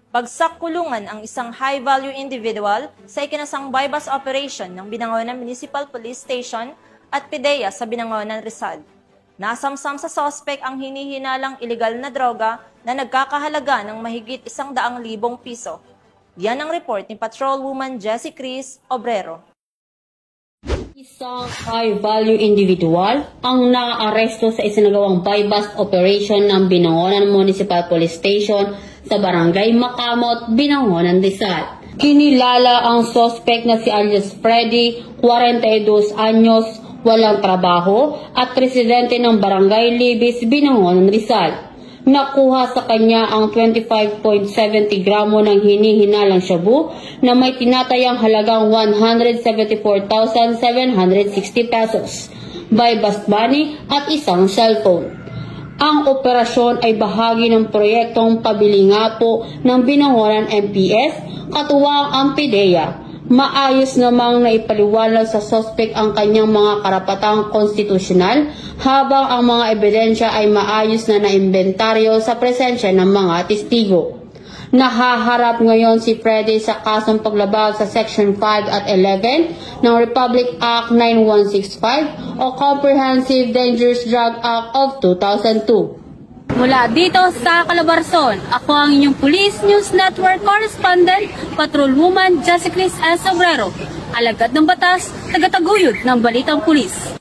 Bagsak kulungan ang isang high-value individual sa ikinasang bypass operation ng Binangonan Municipal Police Station at PIDEA sa Binangonan, Rizal. Nasamsam sa sospek ang hinihinalang ilegal na droga na nagkakahalaga ng mahigit 100,000 piso. Yan ang report ni Patrolwoman Jessie Cris Obrero. Isang high-value individual ang naaresto sa isinagawang bypass operation ng Binangonan Municipal Police Station sa Barangay Makamot, Binangonan, Rizal. Kinilala ang suspect na si alias Freddy, 42 anyos, walang trabaho at residente ng Barangay Libis, Binangonan, Rizal. Nakuha sa kanya ang 25.70 gramo ng hinihinalang shabu na may tinatayang halagang 174,760 pesos, bypass money at isang cellphone. Ang operasyon ay bahagi ng proyektong pabili nga po ng Binangonan MPS katuwang ang PIDEA. Maayos namang naipaliwanag sa suspect ang kanyang mga karapatang konstitusyonal habang ang mga ebidensya ay maayos na naimbentaryo sa presensya ng mga testigo. Nahaharap ngayon si Freddy sa kasong paglabag sa Section 5 at 11 ng Republic Act 9165 o Comprehensive Dangerous Drug Act of 2002. Mula dito sa Calabarzon, ako ang inyong Police News Network Correspondent, Patrolwoman Jessie Cris Obrero, alagad ng batas, tagataguyod ng Balitang Pulis.